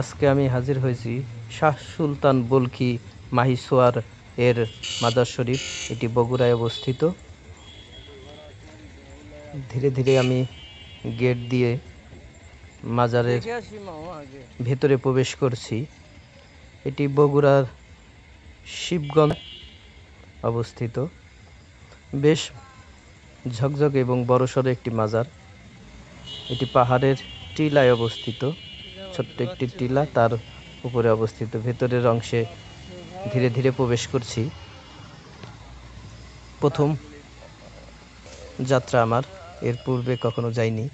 আজকে আমি হাজির হয়েছি শাহ সুলতান বলখি মাহিসোয়ার এর মাজার শরীফ। এটি বগুড়ায় অবস্থিত। ধীরে ধীরে আমি গেট দিয়ে মাজারের ভেতরে প্রবেশ করছি। এটি বগুড়ার শিবগঞ্জ অবস্থিত। বেশ ঝকঝকে এবং বড়সড় একটি মাজার। এটি পাহাড়ের টিলায় অবস্থিত। ছোট্ট একটি টিলা, তার উপরে অবস্থিত। ভেতরের অংশে ধীরে ধীরে প্রবেশ করছি। প্রথম যাত্রা আমার, এর পূর্বে কখনো যাইনি।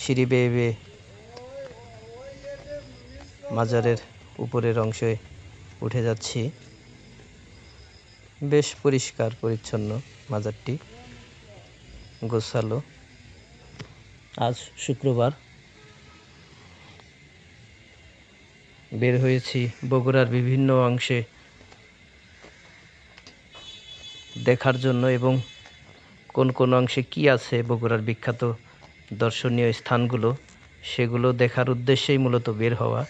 সিঁড়ি বেয়ে বেয়ে মাজারের উপরের অংশে উঠে যাচ্ছি। বেশ পরিষ্কার পরিচ্ছন্ন মাজারটি, গোছালো। আজ শুক্রবার। বের হয়েছি বগুড়ার বিভিন্ন অংশে দেখার জন্য, এবং কোন কোন অংশে কি আছে বগুড়ার বিখ্যাত দর্শনীয় স্থানগুলো, সেগুলো দেখার উদ্দেশ্যেই মূলত বের হওয়া।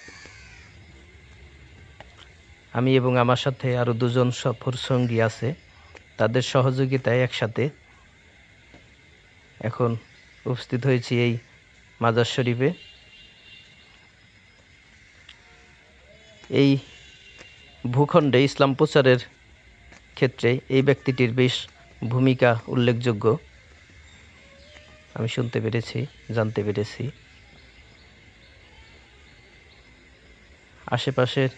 আমি এবং আমার সাথে আরও দুজন সফর সঙ্গী আছে। তাদের সহযোগিতায় একসাথে এখন উপস্থিত হয়েছি এই মাজার শরীফে। এই ভূখণ্ডে ইসলাম প্রচারের ক্ষেত্রে এই ব্যক্তিটির বেশ ভূমিকা উল্লেখযোগ্য, আমি শুনতে পেরেছি, জানতে পেরেছি। আশেপাশের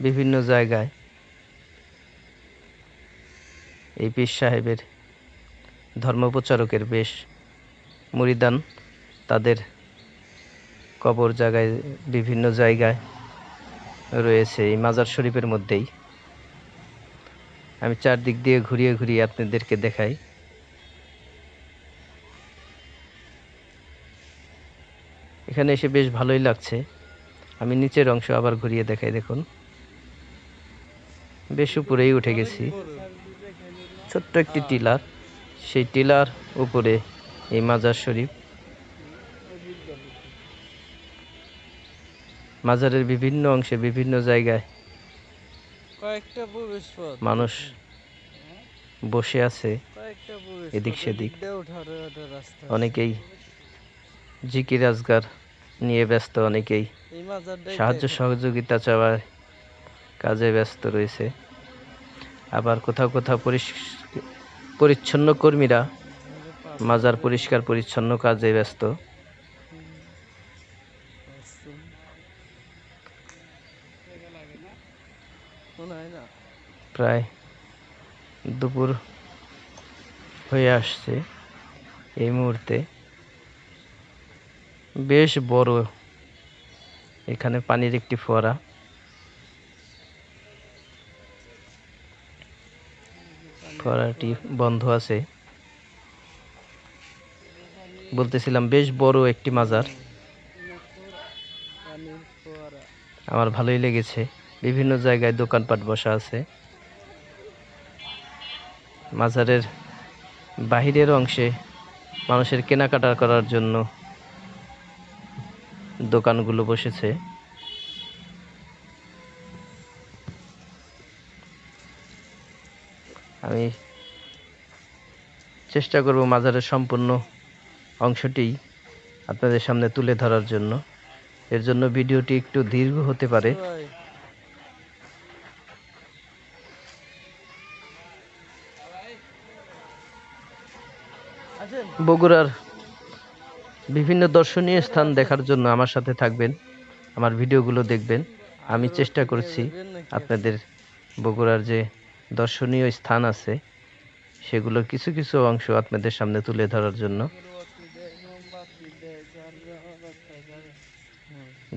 বিভিন্ন জায়গায় এই পীর সাহেবের ধর্মপ্রচারকের বেশ মুরিদান, তাদের কবর জায়গায় বিভিন্ন জায়গায় রয়েছে এই মাজার শরীফের মধ্যেই। আমি চারদিক দিয়ে ঘুরিয়ে ঘুরিয়ে আপনাদেরকে দেখাই। এখানে এসে বেশ ভালোই লাগছে। আমি নিচের অংশ আবার ঘুরিয়ে দেখাই। দেখুন, বেশ উপরেই উঠে গেছি। ছোট্ট একটি টিলার, সেই টিলার উপরে এই মাজার শরীফ। মাজারের বিভিন্ন অংশে বিভিন্ন জায়গায় মানুষ বসে আছে এদিক সেদিক। অনেকেই জিকির আজগার নিয়ে ব্যস্ত, অনেকেই সাহায্য সহযোগিতা চাওয়ার কাজে ব্যস্ত রয়েছে। আবার কোথাও কোথাও পরিচ্ছন্ন কর্মীরা মাজার পরিষ্কার পরিচ্ছন্ন কাজে ব্যস্ত। প্রায় দুপুর হয়ে আসছে এই মুহূর্তে। বেশ বড় এখানে পানির একটি ফোয়ারা। ফোয়ারাটি বন্ধ আছে। বলতেছিলাম, বেশ বড় একটি মাজার। আমার ভালোই লেগেছে। বিভিন্ন জায়গায় দোকানপাট বসা আছে। মাজারের বাহিরের অংশে মানুষের কেনাকাটা করার জন্য দোকানগুলো বসেছে। আমি চেষ্টা করব মাজারের সম্পূর্ণ অংশটি আপনাদের সামনে তুলে ধরার জন্য। এর জন্য ভিডিওটি একটু দীর্ঘ হতে পারে। বগুড়ার বিভিন্ন দর্শনীয় স্থান দেখার জন্য আমার সাথে থাকবেন, আমার ভিডিওগুলো দেখবেন। আমি চেষ্টা করছি আপনাদের বগুড়ার যে দর্শনীয় স্থান আছে সেগুলোর কিছু কিছু অংশ আপনাদের সামনে তুলে ধরার জন্য।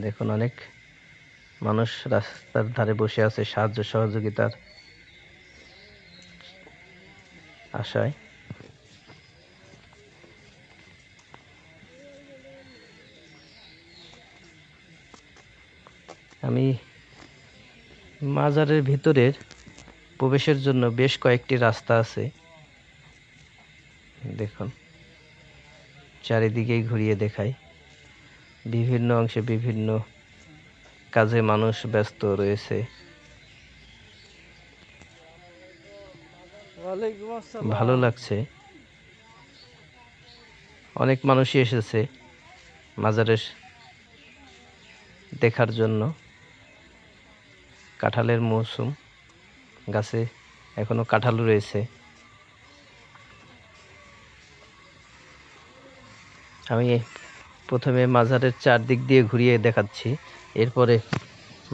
দেখুন, অনেক মানুষ রাস্তার ধারে বসে আছে সাহায্য সহযোগিতার আশায়। আমি মাজারের ভিতরের প্রবেশের জন্য বেশ কয়েকটি রাস্তা আছে। দেখুন, চারিদিকেই ঘুরিয়ে দেখাই। বিভিন্ন অংশে বিভিন্ন কাজে মানুষ ব্যস্ত রয়েছে। ভালো লাগছে, অনেক মানুষই এসেছে মাজারের দেখার জন্য। কাঁঠালের মৌসুম, গাছে এখনো কাঁঠাল রয়েছে। আমি প্রথমে মাজারের চারদিক দিয়ে ঘুরিয়ে দেখাচ্ছি, এরপরে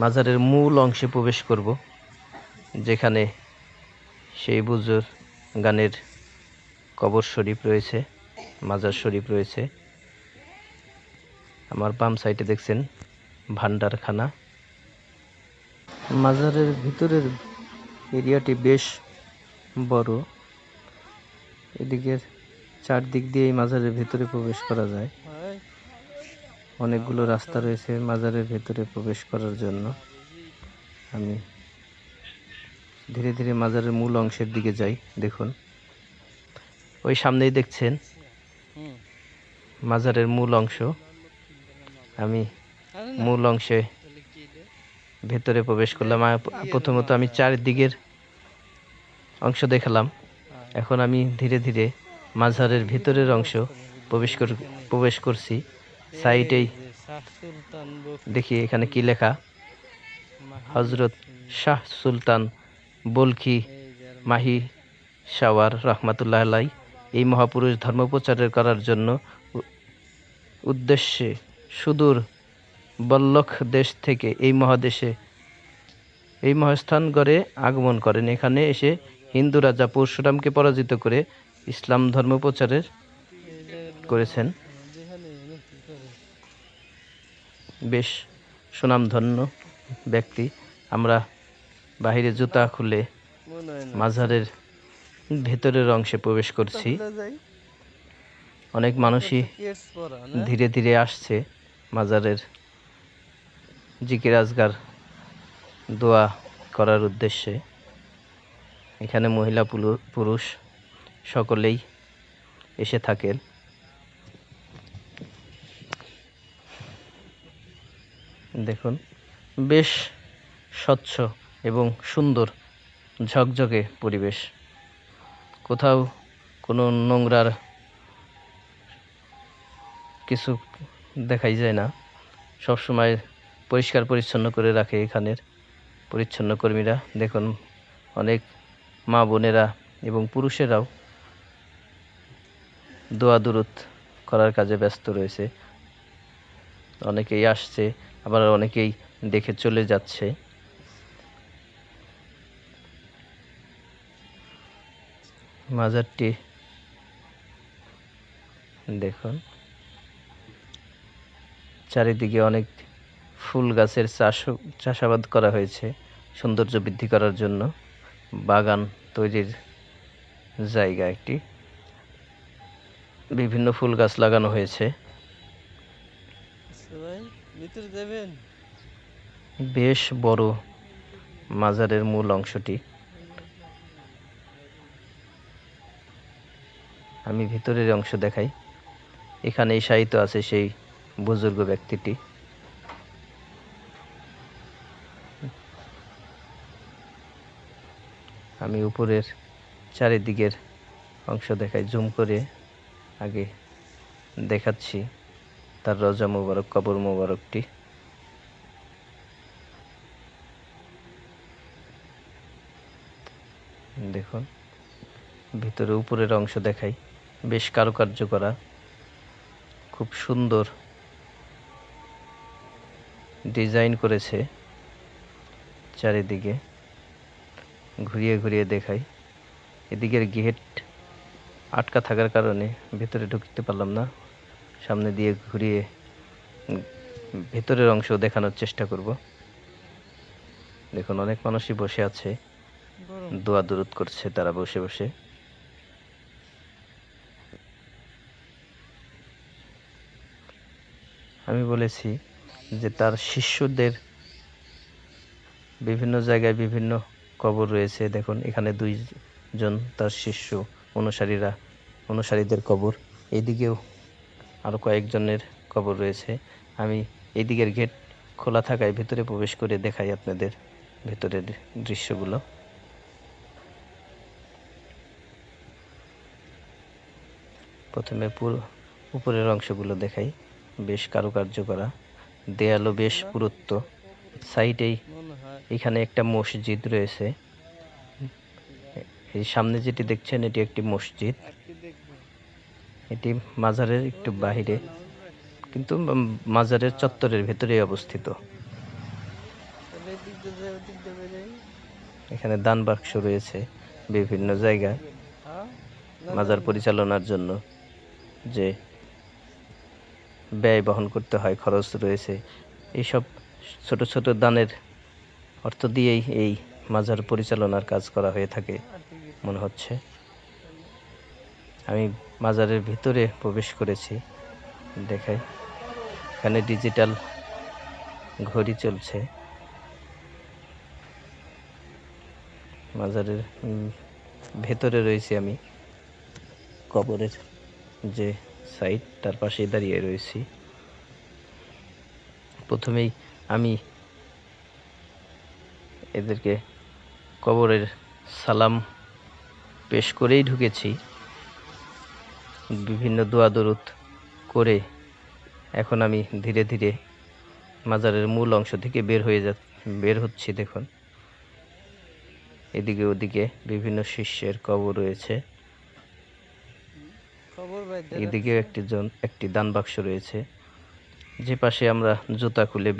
মাজারের মূল অংশে প্রবেশ করব, যেখানে সেই বুজুর গানের কবর শরীফ রয়েছে, মাজার শরীফ রয়েছে। আমার বাম সাইডে দেখছেন ভান্ডারখানা। মাজারের ভিতরের এরিয়াটি বেশ বড়। এদিকের চারদিক দিয়ে মাজারের ভিতরে প্রবেশ করা যায়। অনেকগুলো রাস্তা রয়েছে মাজারের ভিতরে প্রবেশ করার জন্য। আমি ধীরে ধীরে মাজারের মূল অংশের দিকে যাই। দেখুন, ওই সামনেই দেখছেন মাজারের মূল অংশ। আমি মূল অংশে ভেতরে প্রবেশ করলাম। প্রথমত আমি চারদিকের অংশ দেখালাম, এখন আমি ধীরে ধীরে মাজারের ভিতরের অংশ প্রবেশ করছি। সাইডেই দেখি এখানে কি লেখা, হজরত শাহ সুলতান বলখি মাহি সাওয়ার রহমাতুল্লাহ আলাই এই মহাপুরুষ ধর্ম প্রচার করার জন্য উদ্দেশ্যে সুদূর বল্লখ দেশ থেকে এই মহাস্থান গড়ে আগমন করেন। এখানে এসে হিন্দু রাজা পরশুরামকে পরাজিত করে ইসলাম ধর্ম প্রচারের করেছেন। বেশ সুনামধন্য ব্যক্তি। আমরা বাহিরে জুতা খুলে মাজারের ভেতরের অংশে প্রবেশ করছি। অনেক মানুষই ধীরে ধীরে আসছে মাজারের জিকির আজগার দোয়া করার উদ্দেশ্যে। এখানে মহিলা পুরুষ সকলেই এসে থাকেন। দেখুন, বেশ স্বচ্ছ এবং সুন্দর ঝকঝকে পরিবেশ। কোথাও কোনো নোংরার কিছু দেখাই যায় না। সবসময় পরিষ্কার পরিচ্ছন্ন করে রাখে এখানের পরিচ্ছন্ন কর্মীরা। দেখুন, অনেক মা বোনেরা এবং পুরুষেরাও দোয়া দুরুদ করার কাজে ব্যস্ত রয়েছে। অনেকেই আসছে, আবার অনেকেই দেখে চলে যাচ্ছে। মাজারটি দেখুন, চারিদিকে অনেক ফুল গাছের চাষাবাদ করা হয়েছে সৌন্দর্য বৃদ্ধি করার জন্য। বাগান তৈরির জায়গা একটি, বিভিন্ন ফুল গাছ লাগানো হয়েছে। বেশ বড় মাজারের মূল অংশটি। আমি ভিতরের অংশ দেখাই। এখানেই শায়িত আছে সেই বুজুর্গ ব্যক্তিটি। আমি উপরের চারিদিকের অংশ দেখাই, জুম করে আগে দেখাচ্ছি তার রওজা মোবারক, কবর মোবারকটি। দেখুন, ভিতরে উপরের অংশ দেখাই, বেশ কারুকার্য করা, খুব সুন্দর ডিজাইন করেছে। চারিদিকে ঘুরিয়ে ঘুরিয়ে দেখাই। এদিকের গেট আটকা থাকার কারণে ভেতরে ঢুকতে পারলাম না। সামনে দিয়ে ঘুরিয়ে ভেতরের অংশ দেখানোর চেষ্টা করব। দেখুন, অনেক মানুষই বসে আছে, দোয়া দুরুদ করছে তারা বসে বসে। আমি বলেছি যে তার শিষ্যদের বিভিন্ন জায়গায় বিভিন্ন কবর রয়েছে। দেখুন, এখানে 2 জন তার শিষ্য অনুসারীদের কবর। এইদিকেও আরো কয়েকজনের কবর রয়েছে। আমি এইদিকের গেট খোলা থাকায় ভেতরে প্রবেশ করে দেখাই আপনাদের ভেতরের দৃশ্যগুলো। প্রথমে পুরো উপরের অংশগুলো দেখাই, বেশ কারুকার্য করা, দেয়ালও বেশ পুরুত্ব। সাইডেই এখানে একটা মসজিদ রয়েছে, এই সামনে যেটি দেখছেন এটি একটি মসজিদ। এটি মাজারের একটু বাহিরে, কিন্তু মাজারের চত্বরের ভেতরেই অবস্থিত। এখানে দান বাক্স রয়েছে বিভিন্ন জায়গায় মাজার পরিচালনার জন্য যে ব্যয় বহন করতে হয়, খরচ রয়েছে। এইসব ছোট ছোট দানের অর্থ দিয়েই এই মাজার পরিচালনার কাজ করা হয়ে থাকে মনে হচ্ছে। আমি মাজারের ভিতরে প্রবেশ করেছি, দেখাই। এখানে ডিজিটাল ঘড়ি চলছে। মাজারের ভেতরে রয়েছি আমি, কবরের যে সাইড তার পাশেই দাঁড়িয়ে রয়েছি। প্রথমেই আমি এদেরকে কবরের সালাম পেশ করেই ঢুকেছি, বিভিন্ন দোয়া দরুদ করে এখন আমি ধীরে ধীরে মাজারের মূল অংশ থেকে বের হচ্ছি। দেখুন, এদিকে ওদিকে বিভিন্ন শিষ্যের কবর রয়েছে, এদিকে একটি দান বাক্স রয়েছে। যে পাশে আমরা জুতা খুলে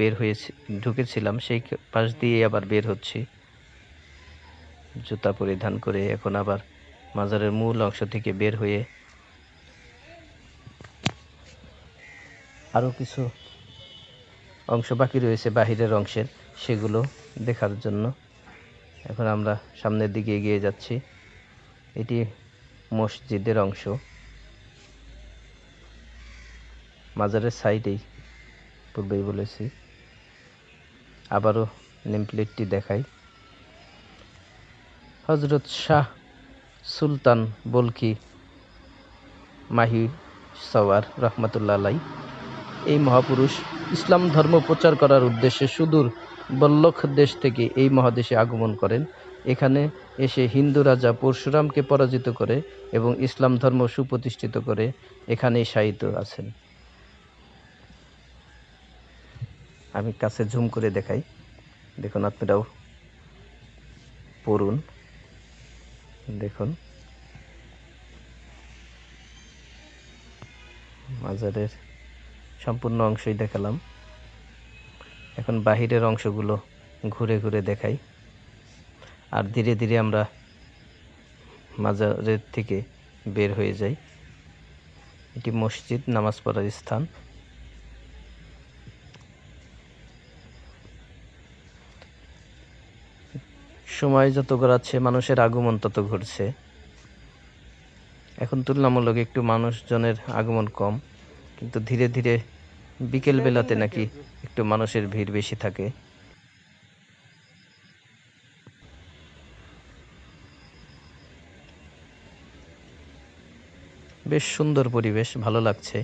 ঢুকেছিলাম সেই পাশ দিয়ে আবার বের হচ্ছি জুতা পরিধান করে। এখন আবার মাজারের মূল অংশ থেকে বের হয়ে আরো কিছু অংশ বাকি রয়েছে বাহিরের অংশের, সেগুলো দেখার জন্য এখন আমরা সামনের দিকে এগিয়ে যাচ্ছি। এটি মসজিদের অংশ, মাজারের সাইডেই, পূর্বেই বলেছি। আবারও নেমপ্লেটটি দেখাই, হযরত শাহ সুলতান বলখি মাহি সওয়ার রহমাতুল্লাহ আলাইহি, এই মহাপুরুষ ইসলাম ধর্ম প্রচার করার উদ্দেশ্যে সুদূর বল্লখ দেশ থেকে এই মহাদেশে আগমন করেন। এখানে এসে হিন্দু রাজা পরশুরামকে পরাজিত করে এবং ইসলাম ধর্ম সুপ্রতিষ্ঠিত করে এখানেই শায়িত আছেন। আমি কাছে জুম করে দেখাই, দেখুন, আপনারাও পড়ুন। দেখুন, মাজারের সম্পূর্ণ অংশই দেখালাম, এখন বাহিরের অংশগুলো ঘুরে ঘুরে দেখাই। আর ধীরে ধীরে আমরা মাজারের থেকে বের হয়ে যাই। এটি মসজিদ, নামাজ পড়ার স্থান। সময় যত গড়াচ্ছে মানুষের আগমন তত ঘটছে। এখন তুলনামূলক একটু মানুষজনের আগমন কম, কিন্তু ধীরে ধীরে বিকেল বেলাতে নাকি একটু মানুষের ভিড় বেশি থাকে। বেশ সুন্দর পরিবেশ, ভালো লাগছে।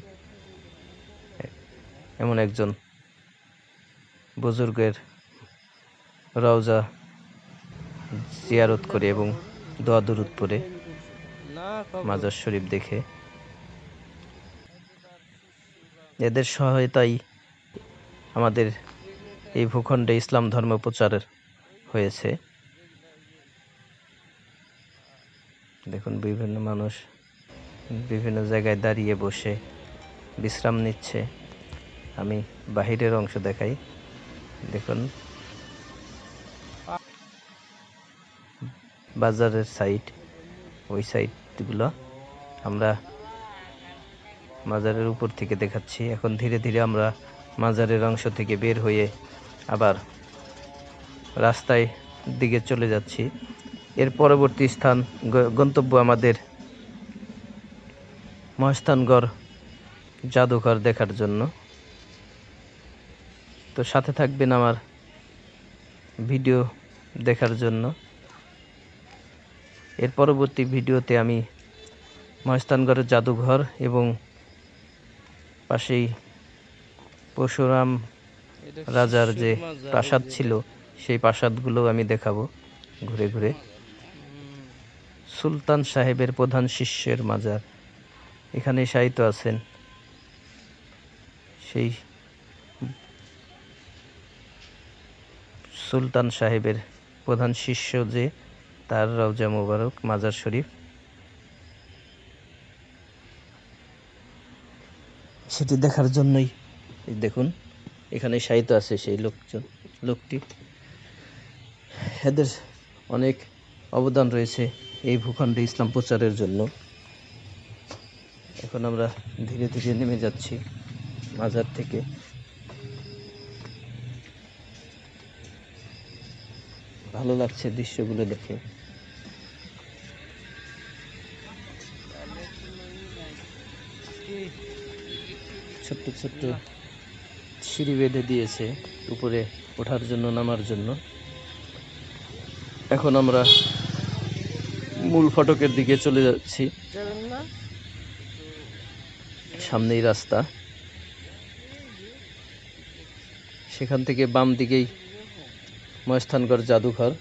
এমন একজন বুজুর্গের রওজা জিয়ারত করে এবং দোয়া দরুদ পড়ে মাজার শরীফ দেখে, এদের সহায়তাই আমাদের এই ভূখণ্ডে ইসলাম ধর্ম প্রচার হয়েছে। দেখুন, বিভিন্ন মানুষ বিভিন্ন জায়গায় দাঁড়িয়ে বসে বিশ্রাম নিচ্ছে। আমি বাহিরের অংশ দেখাই, দেখুন, বাজারের সাইড, ওই সাইডগুলো আমরা মাজারের উপর থেকে দেখাচ্ছি। এখন ধীরে ধীরে আমরা মাজারের অংশ থেকে বের হয়ে আবার রাস্তায় দিকে চলে যাচ্ছি। এর পরবর্তী স্থান গন্তব্য আমাদের মহাস্থানগড় জাদুঘর দেখার জন্য। তো সাথে থাকবেন আমার ভিডিও দেখার জন্য। এর পরবর্তী ভিডিওতে আমি মহাস্থানগড়ের জাদুঘর এবং পাশেই পরশুরাম রাজার যে প্রাসাদ ছিল সেই প্রাসাদগুলো আমি দেখাবো ঘুরে ঘুরে। সুলতান সাহেবের প্রধান শিষ্যের মাজার, এখানে শায়িত আছেন সেই সুলতান সাহেবের প্রধান শিষ্য যে, তার রওজা মোবারক মাজার শরীফ, সেটি দেখার জন্যই দেখুন এখানে শায়িত আছে সেই লোকটি। এদের অনেক অবদান রয়েছে এই ভূখণ্ডে ইসলাম প্রচারের জন্য। এখন আমরা ধীরে ধীরে নেমে যাচ্ছি মাজার থেকে। ভালো লাগছে দৃশ্যগুলো দেখে। ছোট্ট ছোট্ট সিঁড়ি বেঁধে দিয়েছে উপরে ওঠার জন্য, নামার জন্য। এখন আমরা মূল ফটকের দিকে চলে যাচ্ছি। সামনেই রাস্তা, সেখান থেকে বাম দিকেই মহেস্থানগড় জাদুঘর।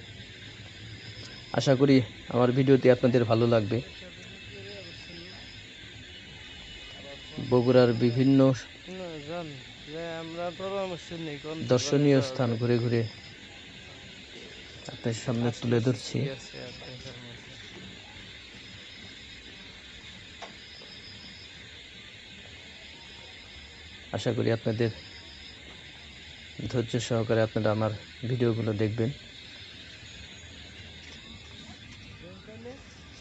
আশা করি আমার ভিডিওটি আপনাদের ভালো লাগবে। বগুড়ার বিভিন্ন দর্শনীয় স্থান ঘুরে ঘুরে আপনার সামনে তুলে ধরছি। আশা করি আপনাদের ধৈর্য সহকারে আপনারা আমার ভিডিওগুলো দেখবেন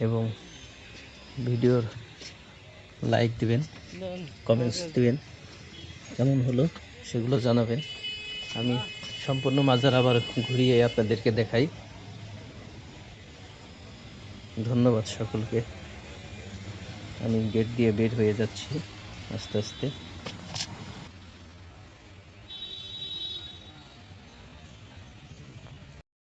এবং ভিডিওর লাইক দিবেন, কমেন্টস দিবেন, কেমন হলো সেগুলো জানাবেন। আমি সম্পূর্ণ মাজার আবার ঘুরিয়ে আপনাদেরকে দেখাই। ধন্যবাদ সকলকে। আমি গেট দিয়ে বের হয়ে যাচ্ছি আস্তে আস্তে।